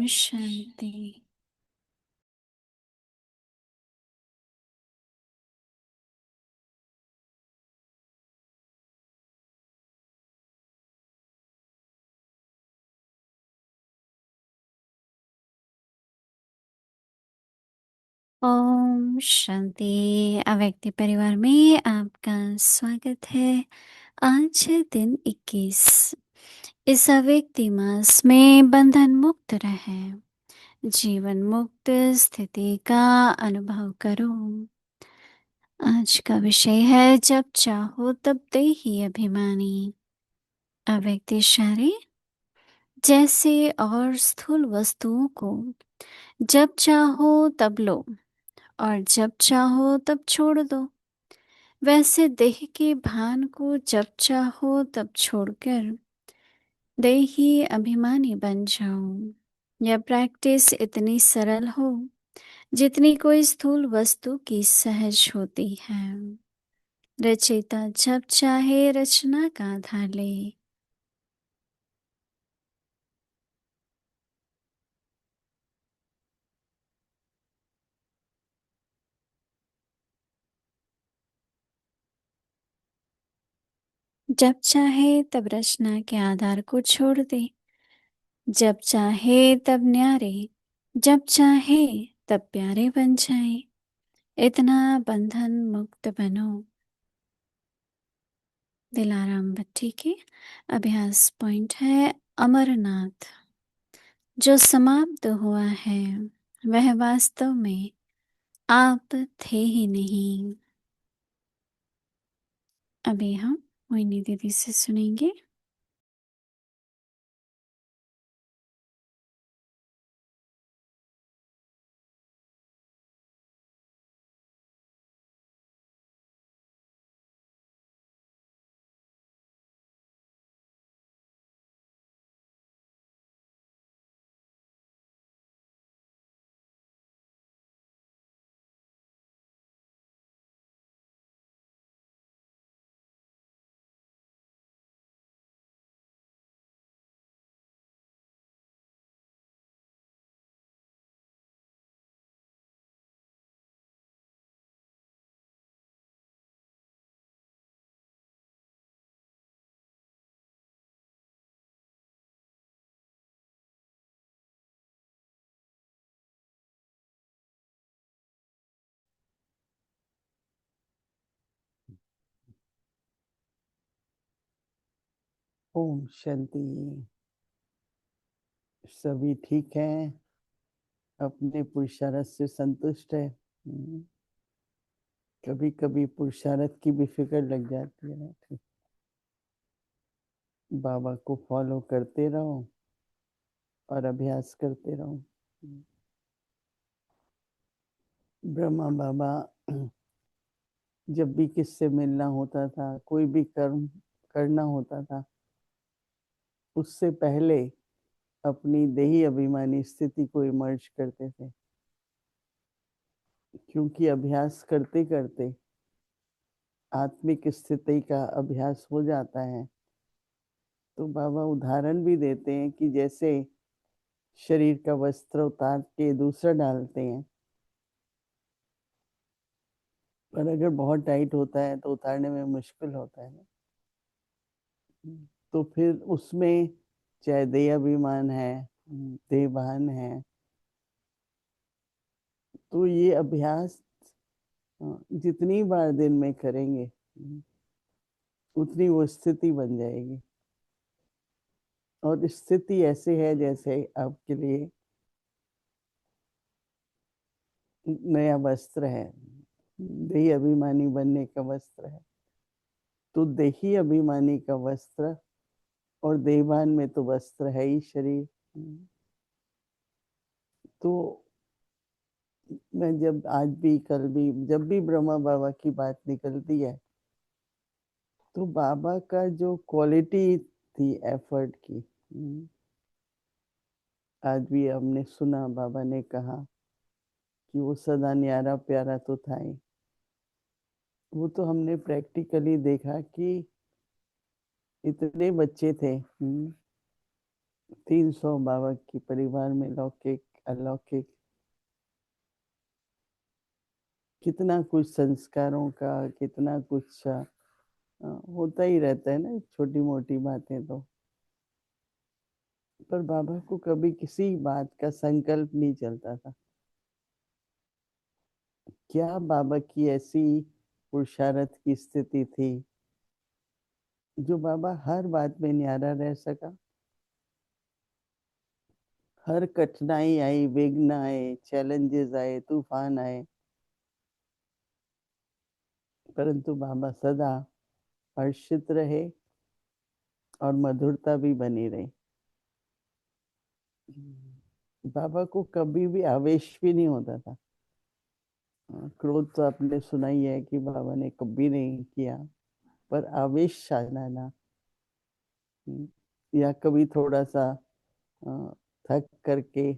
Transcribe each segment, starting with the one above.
शांति। ओम शांति। अव्यक्ति परिवार में आपका स्वागत है। आज है दिन 21। इस अव्यक्ति मास में बंधन मुक्त रहें, जीवन मुक्त स्थिति का अनुभव करो। आज का विषय है जब चाहो तब दे ही अभिमानी। अव्यक्ति शरीर जैसे और स्थूल वस्तुओं को जब चाहो तब लो और जब चाहो तब छोड़ दो, वैसे देह के भान को जब चाहो तब छोड़कर देही अभिमानी बन जाओ। यह प्रैक्टिस इतनी सरल हो जितनी कोई स्थूल वस्तु की सहज होती है। रचयिता जब चाहे रचना का आधार ले। जब चाहे तब रचना के आधार को छोड़ दे, जब चाहे तब न्यारे, जब चाहे तब प्यारे बन जाए। इतना बंधन मुक्त बनो। दिलाराम भट्टी के अभ्यास पॉइंट है अमरनाथ। जो समाप्त हुआ है वह वास्तव में आप थे ही नहीं। अभी हम मोहिनी दीदी से सुनेंगे। ओम शांति। सभी ठीक है, अपने पुरुषार्थ से संतुष्ट है। कभी कभी पुरुषार्थ की भी फिक्र लग जाती है। बाबा को फॉलो करते रहो और अभ्यास करते रहो। ब्रह्मा बाबा जब भी किससे मिलना होता था, कोई भी कर्म करना होता था, उससे पहले अपनी देही अभिमानी स्थिति को इमर्ज करते थे, क्योंकि अभ्यास करते करते आत्मिक स्थिति का अभ्यास हो जाता है। तो बाबा उदाहरण भी देते हैं कि जैसे शरीर का वस्त्र उतार के दूसरा डालते हैं, पर अगर बहुत टाइट होता है तो उतारने में मुश्किल होता है ना। तो फिर उसमें चाहे देहाभिमान है, देहभान है, तो ये अभ्यास जितनी बार दिन में करेंगे उतनी वो स्थिति बन जाएगी। और स्थिति ऐसे है जैसे आपके लिए नया वस्त्र है, देही अभिमानी बनने का वस्त्र है। तो देही अभिमानी का वस्त्र और देहभान में तो वस्त्र है ही शरीर। तो मैं जब आज भी कल भी जब भी ब्रह्मा बाबा की बात निकलती है, तो बाबा का जो क्वालिटी थी एफर्ट की, आज भी हमने सुना, बाबा ने कहा कि वो सदा न्यारा प्यारा तो था ही। वो तो हमने प्रैक्टिकली देखा कि इतने बच्चे थे, 300 बाबा के परिवार में लौकिक अलौकिक कितना कुछ संस्कारों का, कितना कुछ होता ही रहता है ना, छोटी मोटी बातें तो। पर बाबा को कभी किसी बात का संकल्प नहीं चलता था। क्या बाबा की ऐसी पुरुषार्थ की स्थिति थी जो बाबा हर बात में न्यारा रह सका। हर कठिनाई आई, विघ्न आए, चैलेंजेस आए, तूफान आए, परंतु बाबा सदा हर्षित रहे और मधुरता भी बनी रही। बाबा को कभी भी आवेश भी नहीं होता था। क्रोध तो आपने सुना ही है कि बाबा ने कभी नहीं किया, पर आवेश आ जाना या कभी थोड़ा सा थक करके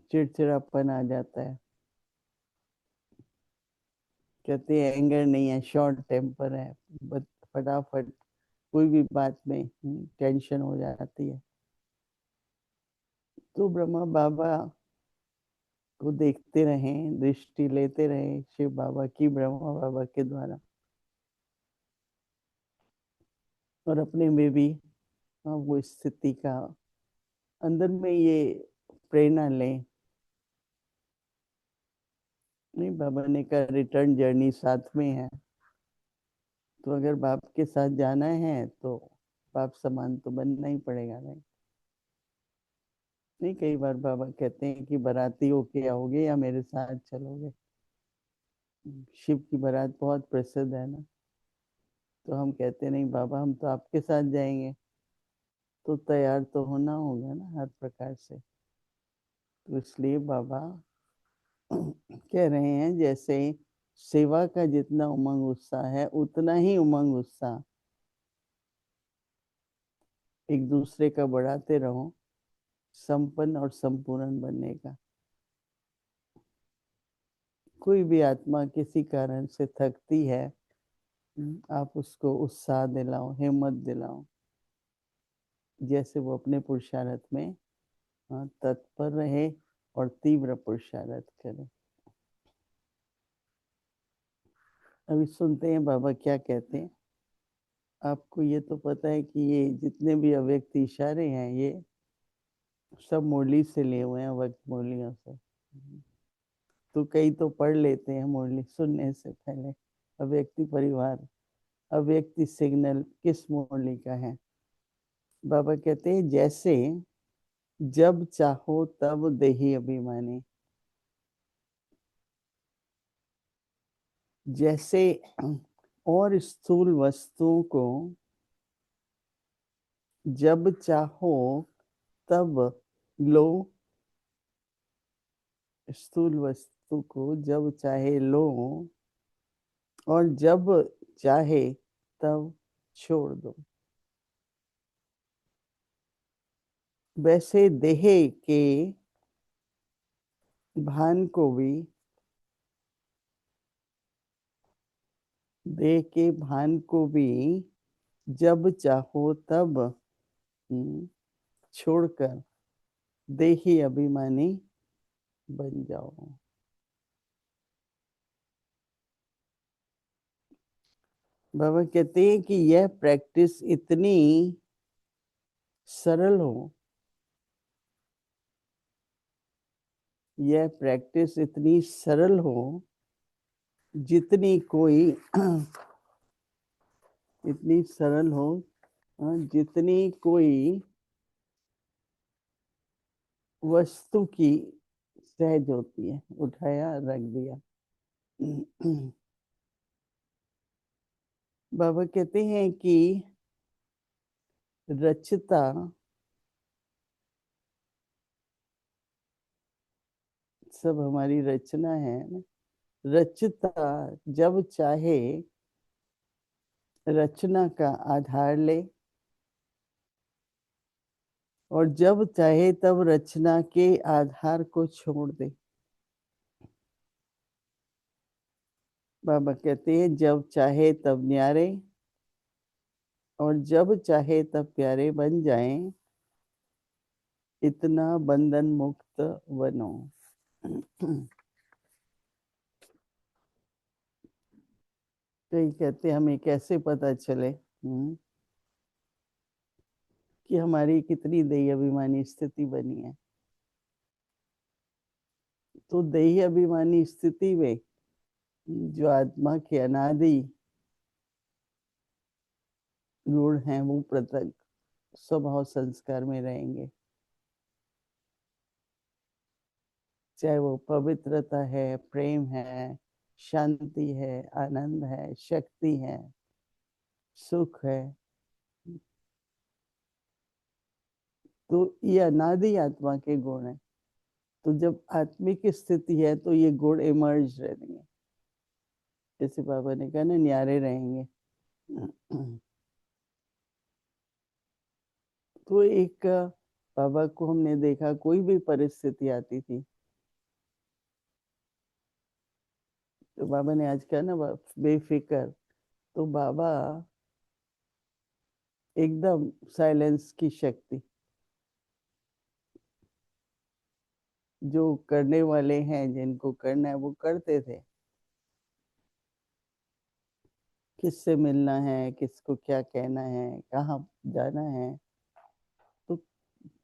चिड़चिड़ापन आ जाता है। कहते हैं एंगर नहीं है, शॉर्ट टेम्पर है, बट फटाफट कोई भी बात में टेंशन हो जाती है। तो ब्रह्मा बाबा को देखते रहे, दृष्टि लेते रहे शिव बाबा की ब्रह्मा बाबा के द्वारा, और अपने में भी वो स्थिति का अंदर में ये प्रेरणा लें। नहीं, बाबा ने कहा रिटर्न जर्नी साथ में है, तो अगर बाप के साथ जाना है तो बाप समान तो बनना ही पड़ेगा। नहीं, कई बार बाबा कहते हैं कि बाराती होके आओगे या मेरे साथ चलोगे। शिव की बारात बहुत प्रसिद्ध है ना, तो हम कहते नहीं बाबा हम तो आपके साथ जाएंगे, तो तैयार तो होना होगा ना हर प्रकार से। तो इसलिए बाबा कह रहे हैं जैसे सेवा का जितना उमंग उत्साह है, उतना ही उमंग उत्साह एक दूसरे का बढ़ाते रहो, संपन्न और संपूर्ण बनने का। कोई भी आत्मा किसी कारण से थकती है, आप उसको उत्साह दिलाओ, हिम्मत दिलाओ, जैसे वो अपने पुरुषार्थ में तत्पर रहे और तीव्र पुरुषार्थ करे। अभी सुनते हैं बाबा क्या कहते हैं। आपको ये तो पता है कि ये जितने भी अव्यक्त इशारे हैं ये सब मुरली से लिए हुए हैं, वक्त मुरलियों से। तो कई तो पढ़ लेते हैं मुरली सुनने से पहले। अव्यक्ति परिवार, अव्यक्ति सिग्नल किस मुरली का है। बाबा कहते हैं जैसे जब चाहो तब देही अभिमानी, जैसे और स्थूल वस्तुओं को जब चाहो तब लो, स्थूल वस्तु को जब चाहे लो और जब चाहे तब छोड़ दो, वैसे देह के भान को भी, देह के भान को भी जब चाहो तब छोड़कर देही अभिमानी बन जाओ। बाबा कहते हैं कि यह प्रैक्टिस इतनी सरल हो, यह प्रैक्टिस इतनी सरल हो जितनी कोई इतनी सरल हो जितनी कोई वस्तु की सहज होती है, उठाया रख दिया। बाबा कहते हैं कि रचता सब हमारी रचना है ना, रचता जब चाहे रचना का आधार ले और जब चाहे तब रचना के आधार को छोड़ दे। बाबा कहते हैं जब चाहे तब न्यारे और जब चाहे तब प्यारे बन जाएं, इतना बंधन मुक्त बनो। कई कहते हमें कैसे पता चले कि हमारी कितनी देही अभिमानी स्थिति बनी है। तो देही अभिमानी स्थिति में जो आत्मा के अनादि गुण हैं वो पृथक स्वभाव संस्कार में रहेंगे। चाहे वो पवित्रता है, प्रेम है, शांति है, आनंद है, शक्ति है, सुख है, तो ये अनादि आत्मा के गुण है। तो जब आत्मिक स्थिति है तो ये गुण इमर्ज रहेंगे, जैसे बाबा ने कहा ना, न्यारे रहेंगे। तो एक बाबा को हमने देखा, कोई भी परिस्थिति आती थी तो बाबा ने आज कहा ना बेफिक्र, तो बाबा एकदम साइलेंस की शक्ति, जो करने वाले हैं जिनको करना है वो करते थे। किससे मिलना है, किसको क्या कहना है, कहाँ जाना है, तो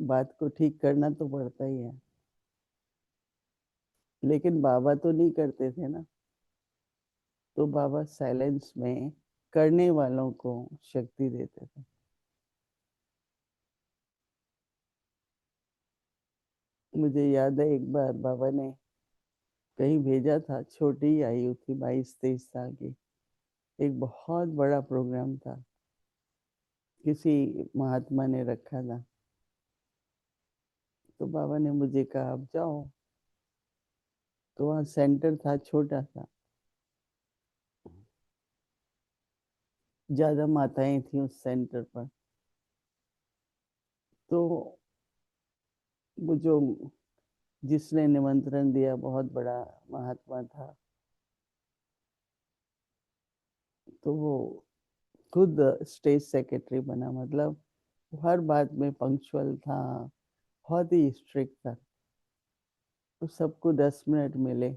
बात को ठीक करना तो पड़ता ही है। लेकिन बाबा तो नहीं करते थे ना, तो बाबा साइलेंस में करने वालों को शक्ति देते थे। मुझे याद है एक बार बाबा ने कहीं भेजा था, छोटी आयु थी, 22-23 साल की। एक बहुत बड़ा प्रोग्राम था, किसी महात्मा ने रखा था। तो बाबा ने मुझे कहा आप जाओ। तो वहाँ सेंटर था छोटा सा, ज्यादा माताएं थी उस सेंटर पर। तो वो जो जिसने निमंत्रण दिया बहुत बड़ा महात्मा था, तो वो खुद स्टेज सेक्रेटरी बना। मतलब हर बात में पंक्चुअल था, बहुत ही स्ट्रिक्ट था। तो सबको 10 मिनट मिले।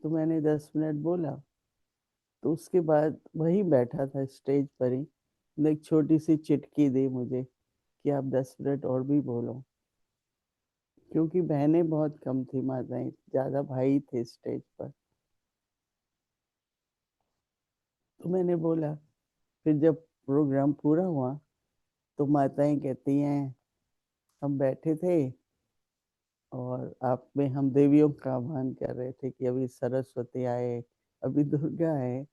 तो मैंने 10 मिनट बोला। तो उसके बाद वही बैठा था स्टेज पर ही, एक छोटी सी चिटकी दी मुझे कि आप 10 मिनट और भी बोलो, क्योंकि बहनें बहुत कम थी, माताएं ज्यादा, भाई थे स्टेज पर। तो मैंने बोला। फिर जब प्रोग्राम पूरा हुआ तो माताएं कहती हैं हम बैठे थे और आप में हम देवियों का आह्वान कर रहे थे कि अभी सरस्वती आए, अभी दुर्गा आए,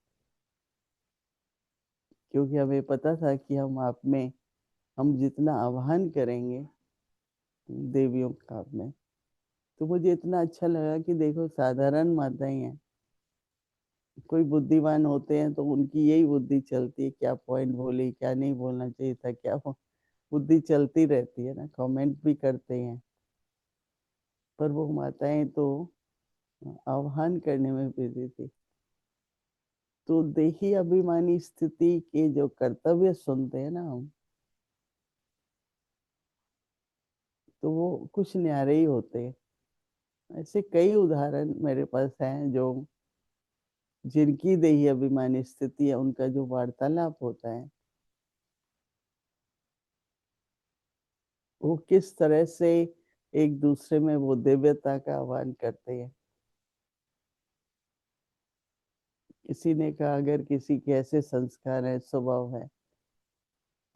क्योंकि हमें पता था कि हम आप में हम जितना आह्वान करेंगे देवियों का आप में। तो मुझे इतना अच्छा लगा कि देखो साधारण माताएं हैं, कोई बुद्धिमान होते हैं तो उनकी यही बुद्धि चलती है, क्या पॉइंट बोली, क्या नहीं बोलना चाहिए था, क्या बुद्धि चलती रहती है ना, कमेंट भी करते हैं। पर वो माताएं तो आह्वान करने में बिजी थी। तो देही अभिमानी स्थिति के जो कर्तव्य सुनते हैं ना हम, तो वो कुछ न्यारे ही होते हैं। ऐसे कई उदाहरण मेरे पास हैं जो जिनकी देही अभिमानी स्थिति है, उनका जो वार्तालाप होता है वो किस तरह से एक दूसरे में वो दिव्यता का आह्वान करते हैं। किसी ने कहा अगर किसी के ऐसे संस्कार है, स्वभाव है,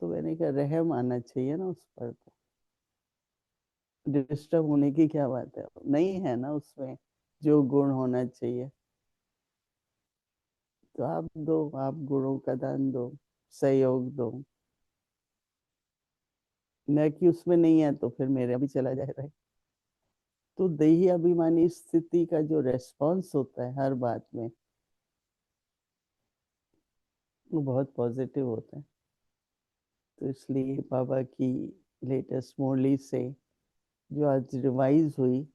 तो मैंने कहा रहम आना चाहिए ना उस पर। तो डिस्टर्ब होने की क्या बात है, नहीं है ना उसमें जो गुण होना चाहिए। तो आप दो, आप गुणों का दान दो, सहयोग दो, न कि उसमें नहीं है तो फिर मेरा भी चला जाएगा। तो देही अभिमानी स्थिति का जो रेस्पॉन्स होता है हर बात में, वो बहुत पॉजिटिव होता है। तो इसलिए बाबा की लेटेस्ट मुरली से जो आज रिवाइज हुई,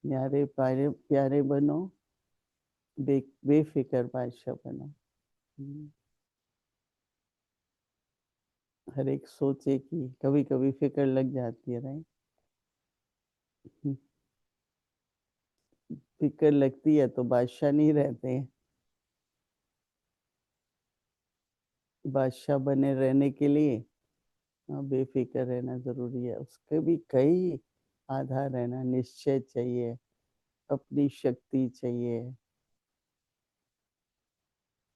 न्यारे प्यारे प्यारे बनो, बेफिक्र बादशाह बनो। हर एक सोचे कि कभी-कभी फ़िक्र लग जाती है, राइट? हुँ, फ़िक्र लगती है तो बादशाह नहीं रहते हैं। बादशाह बने रहने के लिए बेफ़िक्र रहना ज़रूरी है। उसके भी कई आधार है ना, निश्चय चाहिए, अपनी शक्ति चाहिए,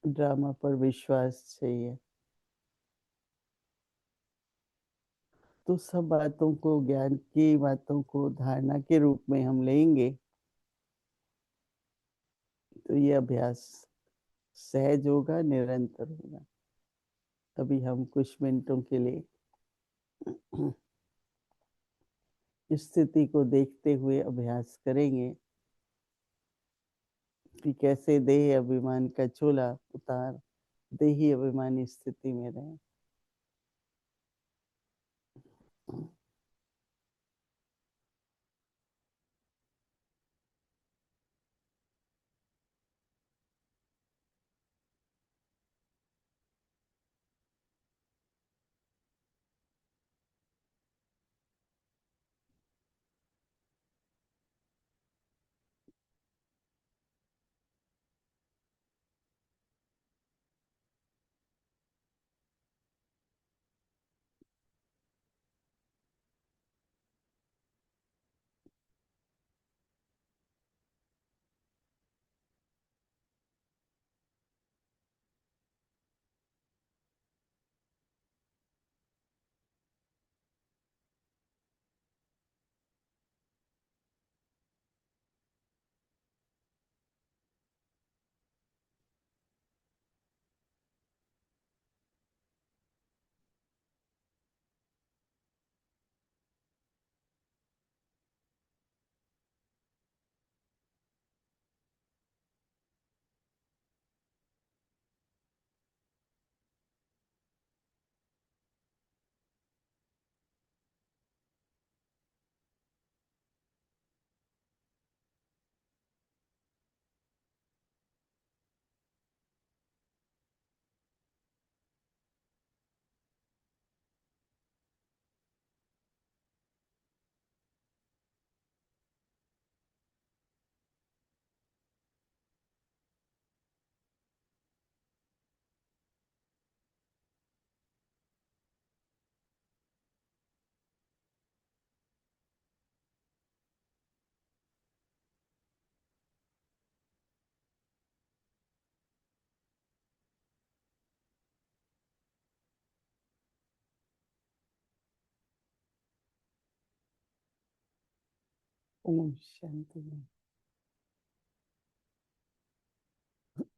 ड्रामा पर विश्वास चाहिए। तो सब बातों को, ज्ञान की बातों को धारणा के रूप में हम लेंगे, तो ये अभ्यास सहज होगा, निरंतर होगा। अभी हम कुछ मिनटों के लिए स्थिति को देखते हुए अभ्यास करेंगे कि कैसे देह अभिमान का चोला उतार देही अभिमानी स्थिति में रहें। ओम शांति।